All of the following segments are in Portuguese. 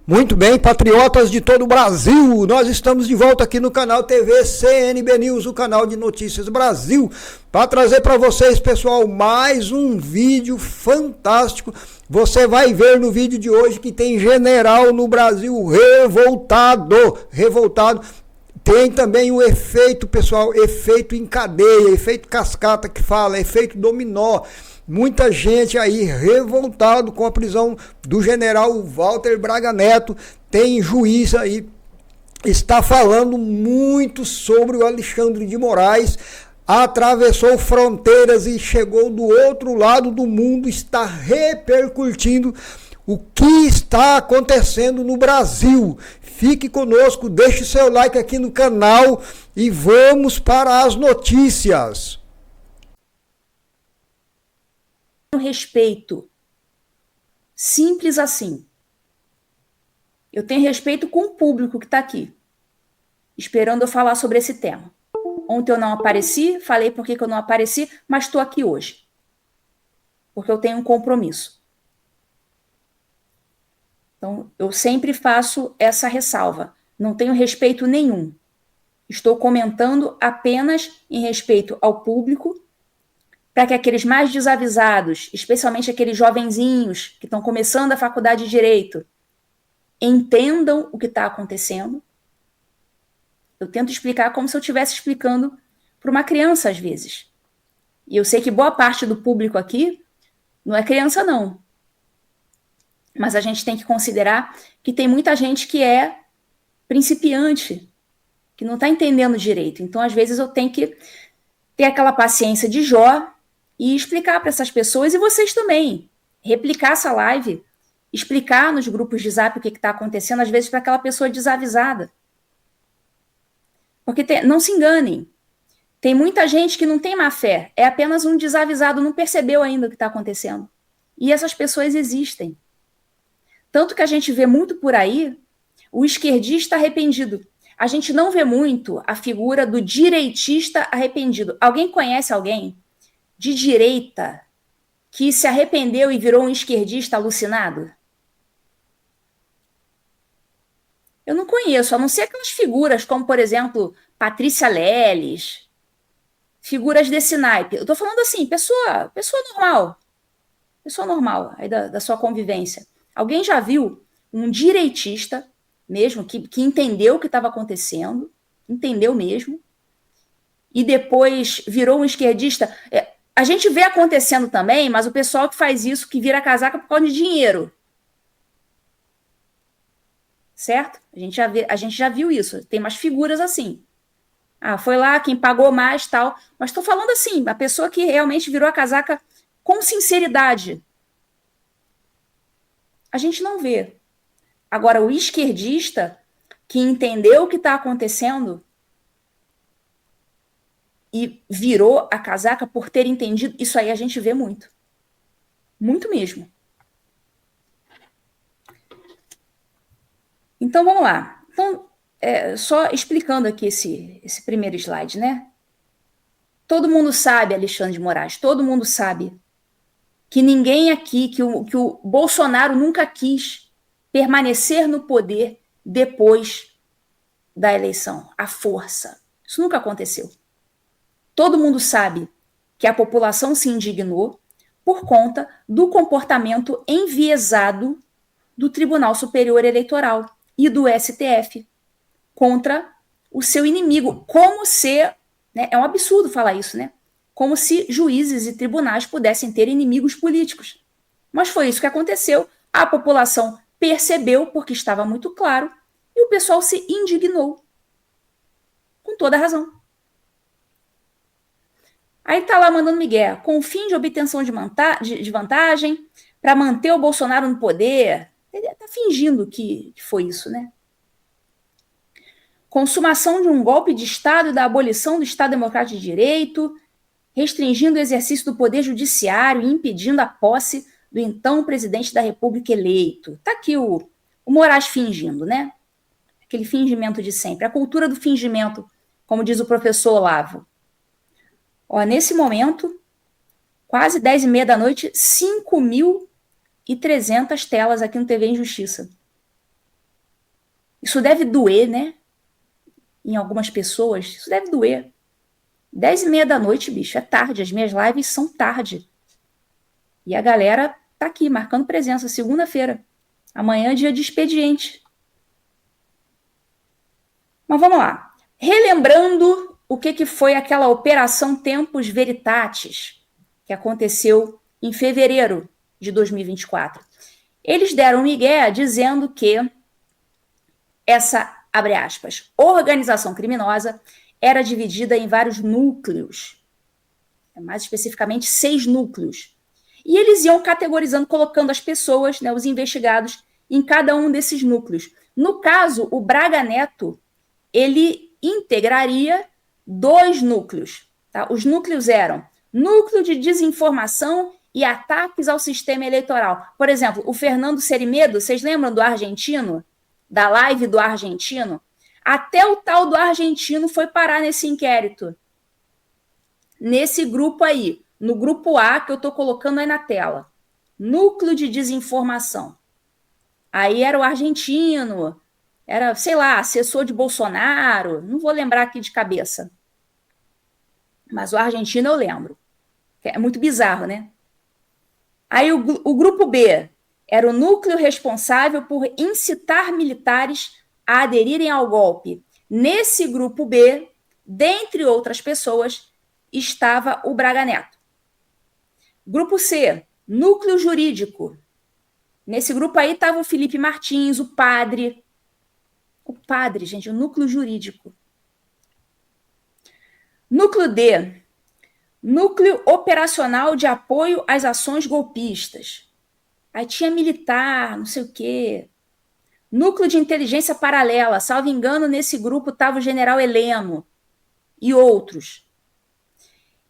Muito bem, patriotas de todo o Brasil, nós estamos de volta aqui no canal TV CNB News, o canal de notícias Brasil, para trazer para vocês, pessoal, mais um vídeo fantástico. Você vai ver no vídeo de hoje que tem general no Brasil revoltado. Tem também o efeito, pessoal, efeito em cadeia, efeito cascata que fala, efeito dominó. Muita gente aí revoltado com a prisão do general Walter Braga Neto. Tem juiz aí, está falando muito sobre o Alexandre de Moraes. Atravessou fronteiras e chegou do outro lado do mundo, está repercutindo o que está acontecendo no Brasil. Fique conosco, deixe seu like aqui no canal e vamos para as notícias. Respeito. Simples assim. Eu tenho respeito com o público que está aqui, esperando eu falar sobre esse tema. Ontem eu não apareci, falei por que eu não apareci, mas estou aqui hoje. Porque eu tenho um compromisso. Então, eu sempre faço essa ressalva. Não tenho respeito nenhum. Estou comentando apenas em respeito ao público, para que aqueles mais desavisados, especialmente aqueles jovenzinhos que estão começando a faculdade de Direito, entendam o que está acontecendo. Eu tento explicar como se eu estivesse explicando para uma criança, às vezes. E eu sei que boa parte do público aqui não é criança, não. Mas a gente tem que considerar que tem muita gente que é principiante, que não está entendendo direito. Então, às vezes, eu tenho que ter aquela paciência de Jó e explicar para essas pessoas, e vocês também, replicar essa live, explicar nos grupos de Zap o que está acontecendo, às vezes para aquela pessoa desavisada. Porque não se enganem, tem muita gente que não tem má fé, é apenas um desavisado, não percebeu ainda o que está acontecendo. E essas pessoas existem. Tanto que a gente vê muito por aí o esquerdista arrependido. A gente não vê muito a figura do direitista arrependido. Alguém conhece alguém de direita que se arrependeu e virou um esquerdista alucinado? Eu não conheço, a não ser aquelas figuras como, por exemplo, Patrícia Leles, figuras desse naipe. Eu estou falando assim, pessoa normal aí da sua convivência. Alguém já viu um direitista mesmo, que entendeu o que estava acontecendo, entendeu mesmo, e depois virou um esquerdista? A gente vê acontecendo também, mas o pessoal que faz isso, que vira casaca por causa de dinheiro. Certo? A gente já viu isso. Tem umas figuras assim. Foi lá quem pagou mais, tal. Mas estou falando assim, a pessoa que realmente virou a casaca com sinceridade. A gente não vê. Agora, o esquerdista que entendeu o que está acontecendo e virou a casaca por ter entendido, isso aí a gente vê muito. Muito mesmo. Então, vamos lá. Então, só explicando aqui esse primeiro slide, né? Todo mundo sabe, Alexandre de Moraes, todo mundo sabe que ninguém aqui, que o Bolsonaro nunca quis permanecer no poder depois da eleição, à força. Isso nunca aconteceu. Todo mundo sabe que a população se indignou por conta do comportamento enviesado do Tribunal Superior Eleitoral e do STF contra o seu inimigo. Como se, né, é um absurdo falar isso, né? Como se juízes e tribunais pudessem ter inimigos políticos. Mas foi isso que aconteceu. A população percebeu, porque estava muito claro, e o pessoal se indignou. Com toda a razão. Aí tá lá mandando migué, com o fim de obtenção de vantagem, para manter o Bolsonaro no poder. Ele tá fingindo que foi isso, né? Consumação de um golpe de Estado e da abolição do Estado Democrático de Direito, restringindo o exercício do poder judiciário e impedindo a posse do então presidente da República eleito. Tá aqui o Moraes fingindo, né? Aquele fingimento de sempre. A cultura do fingimento, como diz o professor Olavo. Nesse momento, quase 10h30 da noite, 5.300 telas aqui no TV em Justiça. Isso deve doer, né? Em algumas pessoas, isso deve doer. 10h30 da noite, bicho, é tarde. As minhas lives são tarde. E a galera tá aqui, marcando presença, segunda-feira. Amanhã é dia de expediente. Mas vamos lá. Relembrando o que foi aquela Operação Tempus Veritatis, que aconteceu em fevereiro de 2024. Eles deram migué dizendo que essa, abre aspas, organização criminosa era dividida em vários núcleos, mais especificamente 6 núcleos. E eles iam categorizando, colocando as pessoas, né, os investigados, em cada um desses núcleos. No caso, o Braga Neto, ele integraria 2 núcleos. Tá? Os núcleos eram núcleo de desinformação e ataques ao sistema eleitoral. Por exemplo, o Fernando Serimedo, vocês lembram do argentino? Da live do argentino? Até o tal do argentino foi parar nesse inquérito. Nesse grupo aí, no grupo A, que eu estou colocando aí na tela. Núcleo de desinformação. Aí era o argentino, era, sei lá, assessor de Bolsonaro, não vou lembrar aqui de cabeça. Mas o argentino eu lembro. É muito bizarro, né? Aí o grupo B era o núcleo responsável por incitar militares a aderirem ao golpe. Nesse grupo B, dentre outras pessoas, estava o Braga Neto. Grupo C, núcleo jurídico. Nesse grupo aí estava o Felipe Martins, o padre. O padre, gente, o núcleo jurídico. Núcleo D, núcleo operacional de apoio às ações golpistas. Aí tinha militar, não sei o quê. Núcleo de inteligência paralela, salvo engano, nesse grupo estava o general Heleno e outros.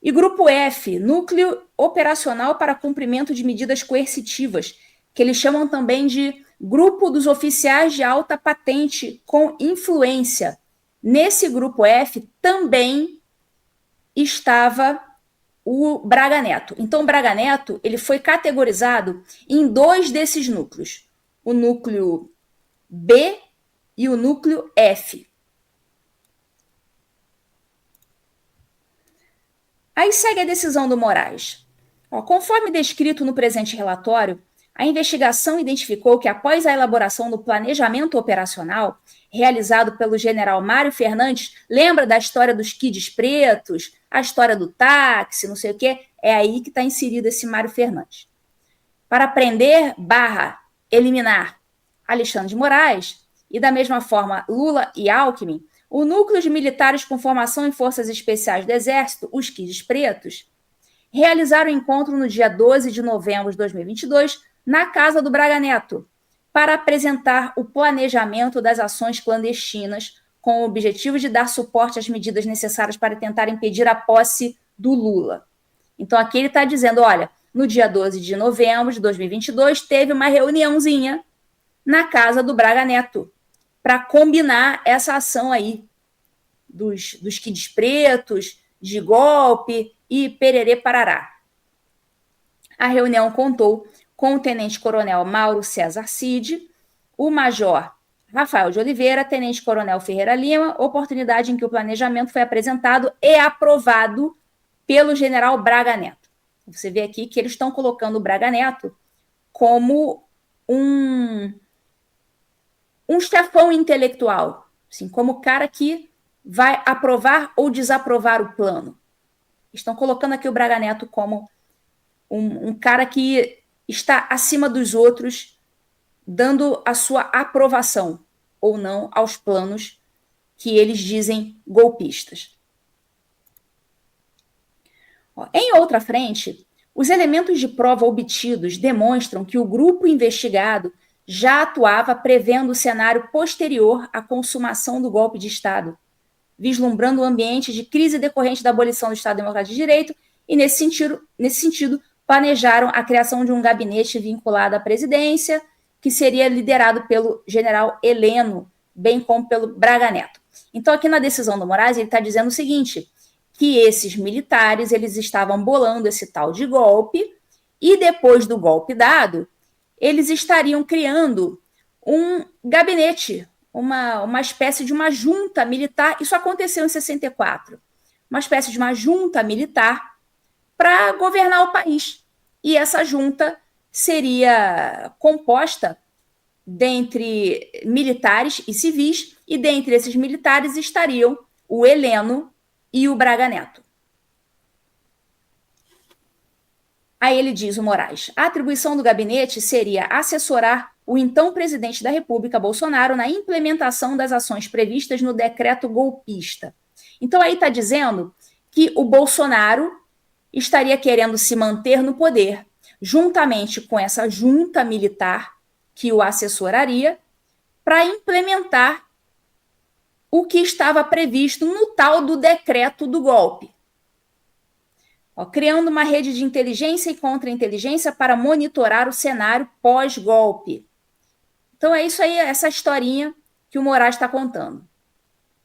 E grupo F, núcleo operacional para cumprimento de medidas coercitivas, que eles chamam também de grupo dos oficiais de alta patente com influência. Nesse grupo F também estava o Braga Neto. Então, o Braga Neto ele foi categorizado em 2 desses núcleos. O núcleo B e o núcleo F. Aí segue a decisão do Moraes. Conforme descrito no presente relatório, a investigação identificou que, após a elaboração do planejamento operacional realizado pelo general Mário Fernandes, lembra da história dos kids pretos, a história do táxi, não sei o quê? É aí que está inserido esse Mário Fernandes. Para prender / eliminar Alexandre de Moraes, e da mesma forma Lula e Alckmin, o núcleo de militares com formação em forças especiais do Exército, os kids pretos, realizaram o encontro no dia 12 de novembro de 2022, na casa do Braga Neto, para apresentar o planejamento das ações clandestinas com o objetivo de dar suporte às medidas necessárias para tentar impedir a posse do Lula. Então, aqui ele está dizendo, olha, no dia 12 de novembro de 2022, teve uma reuniãozinha na casa do Braga Neto, para combinar essa ação aí dos kids pretos, de golpe e pererê parará. A reunião contou com o tenente-coronel Mauro César Cid, o major Rafael de Oliveira, tenente-coronel Ferreira Lima, oportunidade em que o planejamento foi apresentado e aprovado pelo general Braga Neto. Você vê aqui que eles estão colocando o Braga Neto como um chefão intelectual, assim, como o cara que vai aprovar ou desaprovar o plano. Estão colocando aqui o Braga Neto como um cara que está acima dos outros, dando a sua aprovação ou não aos planos que eles dizem golpistas. Em outra frente, os elementos de prova obtidos demonstram que o grupo investigado já atuava prevendo o cenário posterior à consumação do golpe de Estado, vislumbrando o ambiente de crise decorrente da abolição do Estado Democrático de Direito e, nesse sentido, planejaram a criação de um gabinete vinculado à presidência, que seria liderado pelo general Heleno, bem como pelo Braga Neto. Então, aqui na decisão do Moraes, ele está dizendo o seguinte, que esses militares eles estavam bolando esse tal de golpe e, depois do golpe dado, eles estariam criando um gabinete, uma espécie de uma junta militar. Isso aconteceu em 64. Uma espécie de uma junta militar para governar o país. E essa junta seria composta dentre militares e civis, e dentre esses militares estariam o Heleno e o Braga Neto. Aí ele diz, o Moraes, a atribuição do gabinete seria assessorar o então presidente da República, Bolsonaro, na implementação das ações previstas no decreto golpista. Então aí está dizendo que o Bolsonaro estaria querendo se manter no poder, juntamente com essa junta militar que o assessoraria, para implementar o que estava previsto no tal do decreto do golpe. Criando uma rede de inteligência e contra-inteligência para monitorar o cenário pós-golpe. Então é isso aí, essa historinha que o Moraes está contando.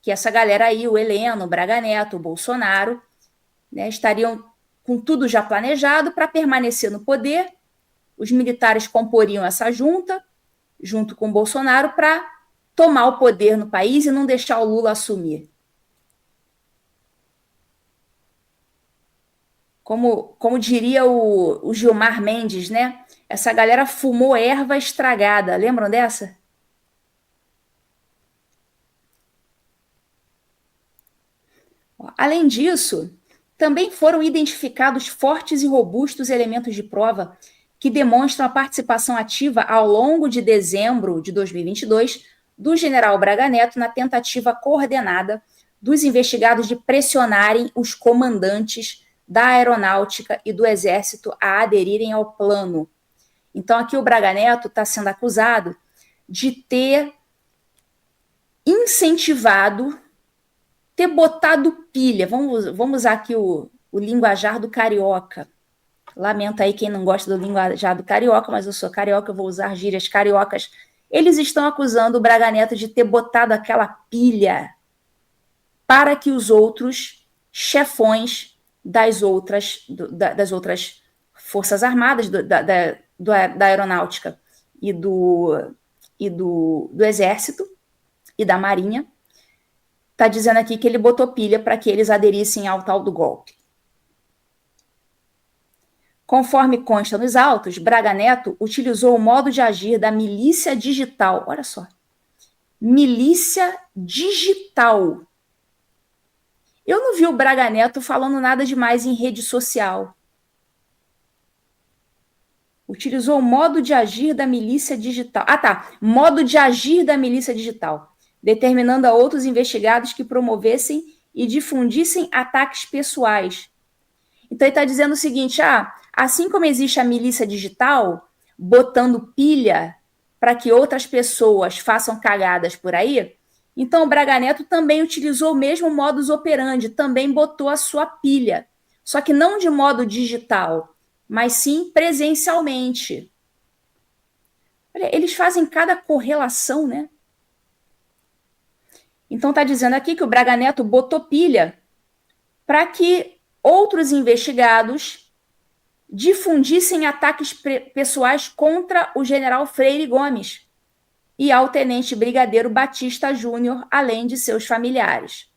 Que essa galera aí, o Heleno, o Braga Neto, o Bolsonaro, né, estariam com tudo já planejado para permanecer no poder. Os militares comporiam essa junta, junto com o Bolsonaro, para tomar o poder no país e não deixar o Lula assumir. Como diria o Gilmar Mendes, né? Essa galera fumou erva estragada. Lembram dessa? Além disso, também foram identificados fortes e robustos elementos de prova que demonstram a participação ativa ao longo de dezembro de 2022 do general Braga Neto na tentativa coordenada dos investigados de pressionarem os comandantes da aeronáutica e do exército a aderirem ao plano. Então, aqui o Braga Neto está sendo acusado de ter incentivado, ter botado pilha. Vamos usar aqui o linguajar do carioca. Lamento aí quem não gosta do linguajar do carioca, mas eu sou carioca, eu vou usar gírias cariocas. Eles estão acusando o Braga Neto de ter botado aquela pilha para que os outros chefões das outras forças armadas, da aeronáutica e do exército e da marinha, está dizendo aqui que ele botou pilha para que eles aderissem ao tal do golpe. Conforme consta nos autos, Braga Neto utilizou o modo de agir da milícia digital. Olha só. Milícia digital. Eu não vi o Braga Neto falando nada demais em rede social. Utilizou o modo de agir da milícia digital. Ah, tá. Modo de agir da milícia digital, determinando a outros investigados que promovessem e difundissem ataques pessoais. Então, ele está dizendo o seguinte, assim como existe a milícia digital, botando pilha para que outras pessoas façam cagadas por aí, então o Braga Neto também utilizou o mesmo modus operandi, também botou a sua pilha, só que não de modo digital, mas sim presencialmente. Olha, eles fazem cada correlação, né? Então está dizendo aqui que o Braga Neto botou pilha para que outros investigados difundissem ataques pessoais contra o general Freire Gomes e ao tenente brigadeiro Batista Júnior, além de seus familiares.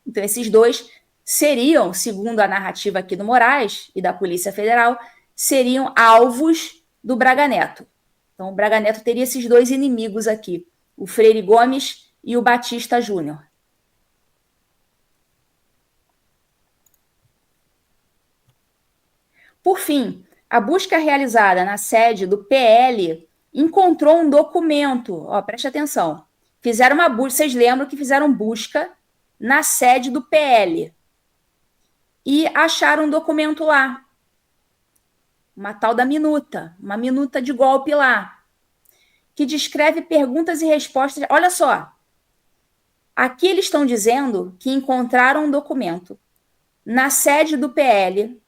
Então, esses dois seriam, segundo a narrativa aqui do Moraes e da Polícia Federal, seriam alvos do Braga Neto. Então, o Braga Neto teria esses dois inimigos aqui, o Freire Gomes e o Batista Júnior. Por fim, a busca realizada na sede do PL encontrou um documento. Preste atenção. Fizeram uma busca. Vocês lembram que fizeram busca na sede do PL e acharam um documento lá. Uma tal da minuta. Uma minuta de golpe lá. Que descreve perguntas e respostas. Olha só. Aqui eles estão dizendo que encontraram um documento na sede do PL.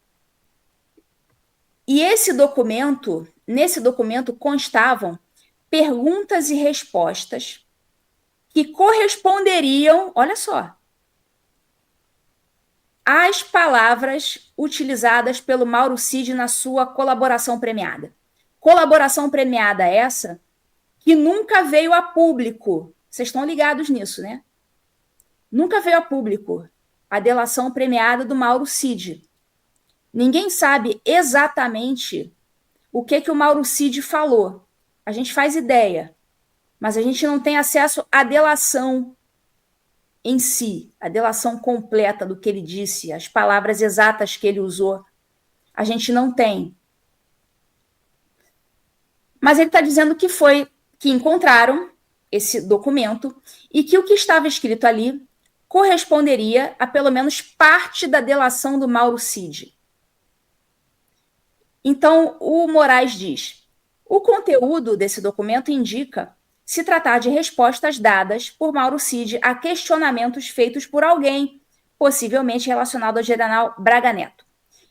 E nesse documento constavam perguntas e respostas que corresponderiam, olha só, às palavras utilizadas pelo Mauro Cid na sua colaboração premiada. Colaboração premiada essa que nunca veio a público. Vocês estão ligados nisso, né? Nunca veio a público a delação premiada do Mauro Cid. Ninguém sabe exatamente o que o Mauro Cid falou. A gente faz ideia, mas a gente não tem acesso à delação em si, a delação completa do que ele disse, as palavras exatas que ele usou. A gente não tem. Mas ele está dizendo que encontraram esse documento e que o que estava escrito ali corresponderia a pelo menos parte da delação do Mauro Cid. Então, o Moraes diz: o conteúdo desse documento indica se tratar de respostas dadas por Mauro Cid a questionamentos feitos por alguém, possivelmente relacionado ao general Braga Neto.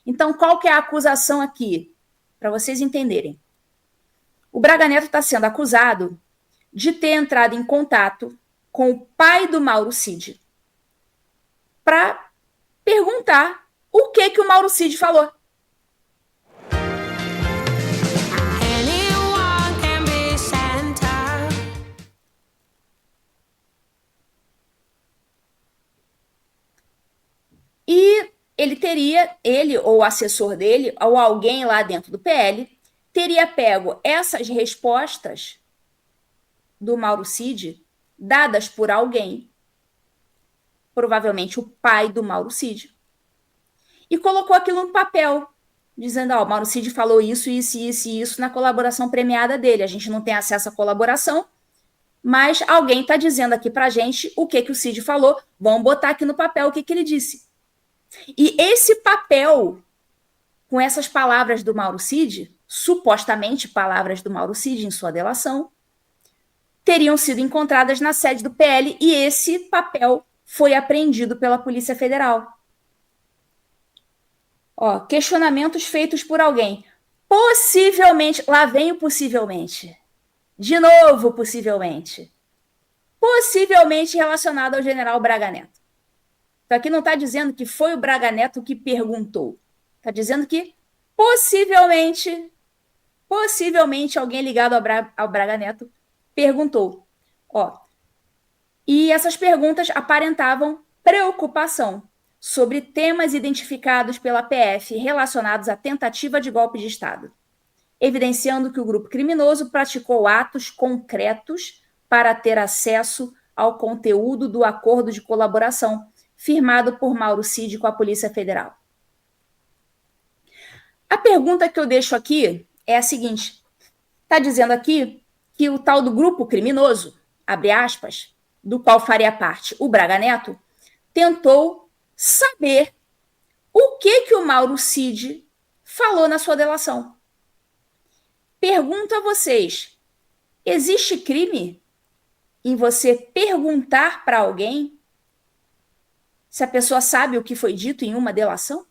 Então, qual que é a acusação aqui? Para vocês entenderem. O Braga Neto está sendo acusado de ter entrado em contato com o pai do Mauro Cid para perguntar o que o Mauro Cid falou. E ele ou o assessor dele, ou alguém lá dentro do PL, teria pego essas respostas do Mauro Cid, dadas por alguém, provavelmente o pai do Mauro Cid, e colocou aquilo no papel, dizendo: o Mauro Cid falou isso, isso, isso e isso na colaboração premiada dele. A gente não tem acesso à colaboração, mas alguém está dizendo aqui para a gente o que o Cid falou. Vamos botar aqui no papel o que ele disse. E esse papel, com essas palavras do Mauro Cid, supostamente palavras do Mauro Cid em sua delação, teriam sido encontradas na sede do PL e esse papel foi apreendido pela Polícia Federal. Questionamentos feitos por alguém. Possivelmente, lá vem o possivelmente. De novo, possivelmente. Possivelmente relacionado ao general Braga Neto. Então, aqui não está dizendo que foi o Braga Neto que perguntou. Está dizendo que possivelmente alguém ligado ao Braga Neto perguntou. E essas perguntas aparentavam preocupação sobre temas identificados pela PF relacionados à tentativa de golpe de Estado, evidenciando que o grupo criminoso praticou atos concretos para ter acesso ao conteúdo do acordo de colaboração firmado por Mauro Cid com a Polícia Federal. A pergunta que eu deixo aqui é a seguinte: está dizendo aqui que o tal do grupo criminoso, abre aspas, do qual faria parte o Braga Neto, tentou saber o que o Mauro Cid falou na sua delação. Pergunto a vocês: existe crime em você perguntar para alguém se a pessoa sabe o que foi dito em uma delação?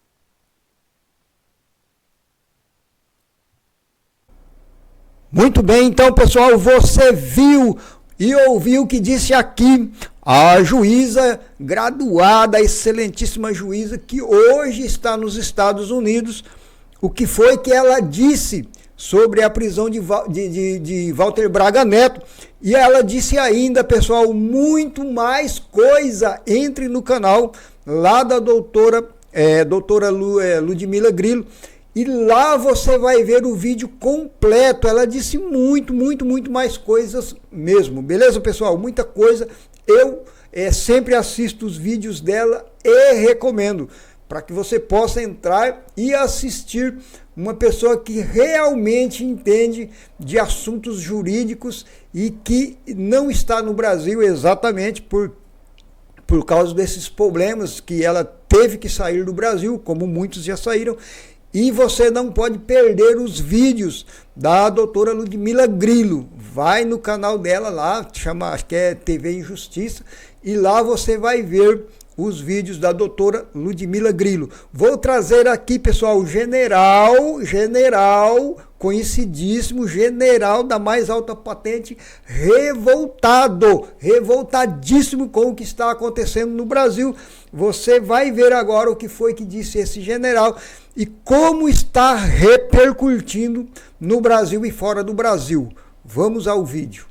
Muito bem, então, pessoal, você viu e ouviu o que disse aqui a juíza graduada, a excelentíssima juíza que hoje está nos Estados Unidos. O que foi que ela disse sobre a prisão de Walter Braga Neto? E ela disse ainda, pessoal, muito mais coisa. Entre no canal lá da doutora Ludmila Grillo, e lá você vai ver o vídeo completo. Ela disse muito mais coisas mesmo, beleza, pessoal? Muita coisa. Eu sempre assisto os vídeos dela e recomendo, para que você possa entrar e assistir uma pessoa que realmente entende de assuntos jurídicos e que não está no Brasil exatamente por causa desses problemas que ela teve que sair do Brasil, como muitos já saíram. E você não pode perder os vídeos da doutora Ludmila Grillo. Vai no canal dela lá, acho que é TV Injustiça, e lá você vai ver os vídeos da doutora Ludmila Grillo. Vou trazer aqui, pessoal, o general, conhecidíssimo, general da mais alta patente, revoltadíssimo com o que está acontecendo no Brasil. Você vai ver agora o que foi que disse esse general e como está repercutindo no Brasil e fora do Brasil. Vamos ao vídeo.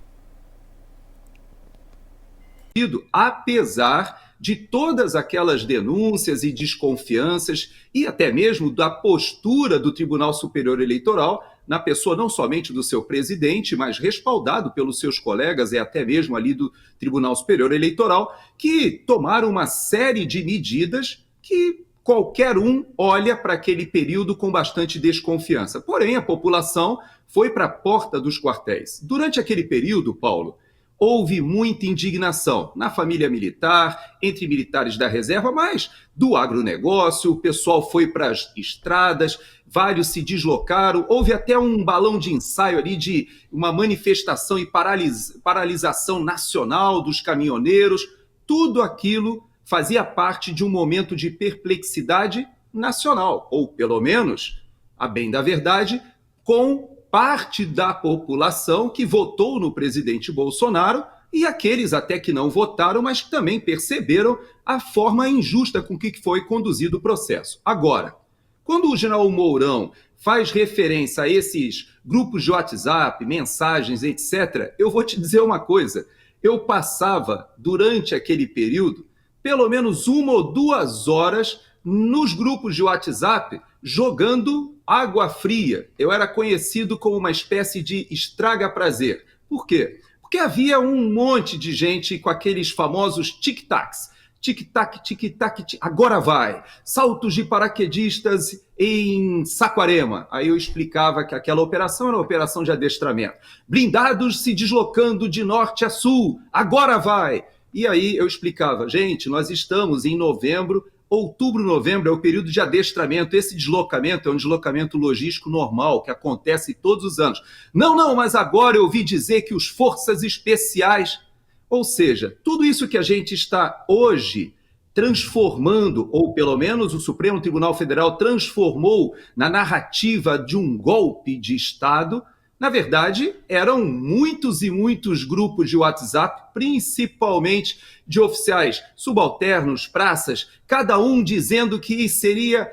apesar de todas aquelas denúncias e desconfianças e até mesmo da postura do Tribunal Superior Eleitoral, na pessoa não somente do seu presidente, mas respaldado pelos seus colegas e até mesmo ali do Tribunal Superior Eleitoral, que tomaram uma série de medidas que qualquer um olha para aquele período com bastante desconfiança. Porém, a população foi para a porta dos quartéis. Durante aquele período, Paulo, houve muita indignação na família militar, entre militares da reserva, mas do agronegócio, o pessoal foi para as estradas, vários se deslocaram, houve até um balão de ensaio ali de uma manifestação e paralisação nacional dos caminhoneiros. Tudo aquilo fazia parte de um momento de perplexidade nacional, ou pelo menos, a bem da verdade, com parte da população que votou no presidente Bolsonaro e aqueles até que não votaram, mas que também perceberam a forma injusta com que foi conduzido o processo. Agora, quando o general Mourão faz referência a esses grupos de WhatsApp, mensagens, etc., eu vou te dizer uma coisa, eu passava, durante aquele período, pelo menos 1 ou 2 horas nos grupos de WhatsApp jogando água fria. Eu era conhecido como uma espécie de estraga-prazer. Por quê? Porque havia um monte de gente com aqueles famosos tic-tacs. Tic-tac, tic-tac, agora vai. Saltos de paraquedistas em Saquarema. Aí eu explicava que aquela operação era uma operação de adestramento. Blindados se deslocando de norte a sul. Agora vai. E aí eu explicava, gente, nós estamos em novembro, outubro, novembro é o período de adestramento. Esse deslocamento é um deslocamento logístico normal, que acontece todos os anos. Não, mas agora eu ouvi dizer que os forças especiais... Ou seja, tudo isso que a gente está hoje transformando, ou pelo menos o Supremo Tribunal Federal transformou na narrativa de um golpe de Estado, na verdade, eram muitos e muitos grupos de WhatsApp, principalmente de oficiais subalternos, praças, cada um dizendo que seria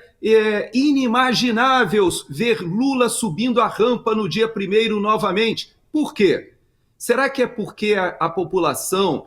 inimaginável ver Lula subindo a rampa no dia 1º novamente. Por quê? Será que é porque a população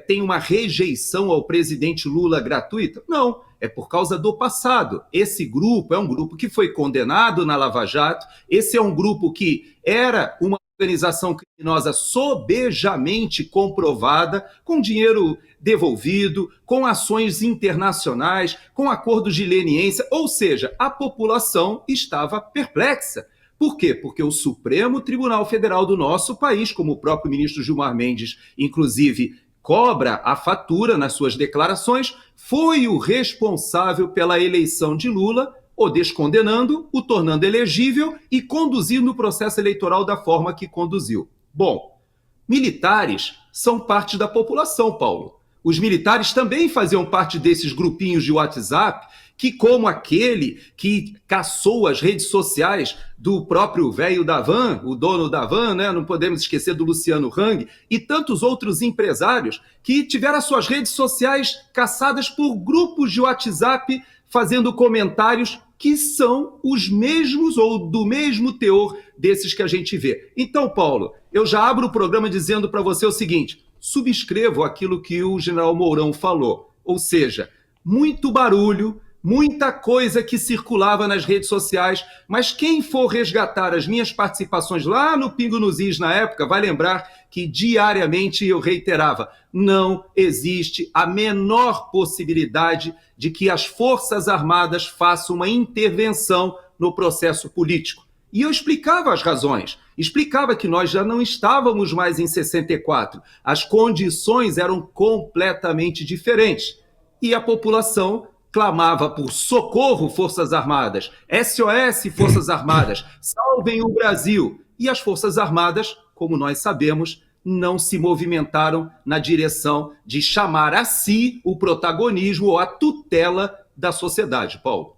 tem uma rejeição ao presidente Lula gratuita? Não, é por causa do passado. Esse grupo é um grupo que foi condenado na Lava Jato, esse é um grupo que era uma organização criminosa sobejamente comprovada, com dinheiro devolvido, com ações internacionais, com acordos de leniência, ou seja, a população estava perplexa. Por quê? Porque o Supremo Tribunal Federal do nosso país, como o próprio ministro Gilmar Mendes, inclusive, cobra a fatura nas suas declarações, foi o responsável pela eleição de Lula, o descondenando, o tornando elegível e conduzindo o processo eleitoral da forma que conduziu. Bom, militares são parte da população, Paulo. Os militares também faziam parte desses grupinhos de WhatsApp que, como aquele que caçou as redes sociais do próprio velho da van, o dono da van, né? Não podemos esquecer do Luciano Hang, e tantos outros empresários que tiveram as suas redes sociais caçadas por grupos de WhatsApp fazendo comentários que são os mesmos ou do mesmo teor desses que a gente vê. Então, Paulo, eu já abro o programa dizendo para você o seguinte: subscrevo aquilo que o general Mourão falou, ou seja, muito barulho, muita coisa que circulava nas redes sociais, mas quem for resgatar as minhas participações lá no Pingo nos Is na época, vai lembrar que diariamente eu reiterava, não existe a menor possibilidade de que as Forças Armadas façam uma intervenção no processo político. E eu explicava as razões, explicava que nós já não estávamos mais em 64, as condições eram completamente diferentes. E a população clamava por socorro, Forças Armadas, SOS, Forças Armadas, salvem o Brasil. E as Forças Armadas, como nós sabemos, não se movimentaram na direção de chamar a si o protagonismo ou a tutela da sociedade, Paulo.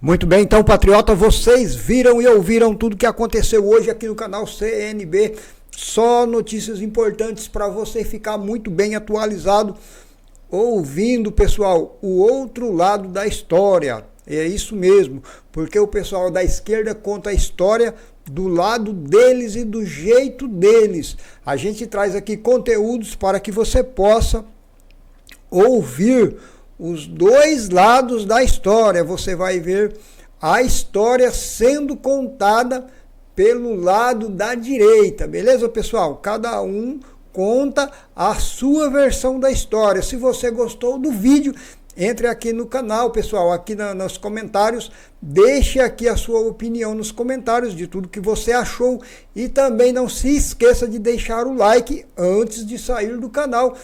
Muito bem, então, patriota, vocês viram e ouviram tudo que aconteceu hoje aqui no canal CNB. Só notícias importantes para você ficar muito bem atualizado, ouvindo, pessoal, o outro lado da história. É isso mesmo, porque o pessoal da esquerda conta a história do lado deles e do jeito deles. A gente traz aqui conteúdos para que você possa ouvir os dois lados da história. Você vai ver a história sendo contada pelo lado da direita, beleza, pessoal? Cada um conta a sua versão da história. Se você gostou do vídeo, entre aqui no canal, pessoal, aqui nos comentários, deixe aqui a sua opinião nos comentários de tudo que você achou e também não se esqueça de deixar o like antes de sair do canal.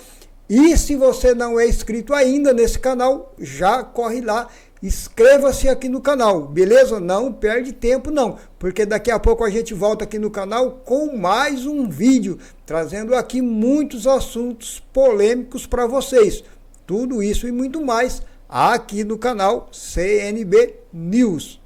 E se você não é inscrito ainda nesse canal, já corre lá, inscreva-se aqui no canal, beleza? Não perde tempo não, porque daqui a pouco a gente volta aqui no canal com mais um vídeo, trazendo aqui muitos assuntos polêmicos para vocês. Tudo isso e muito mais aqui no canal CNB News.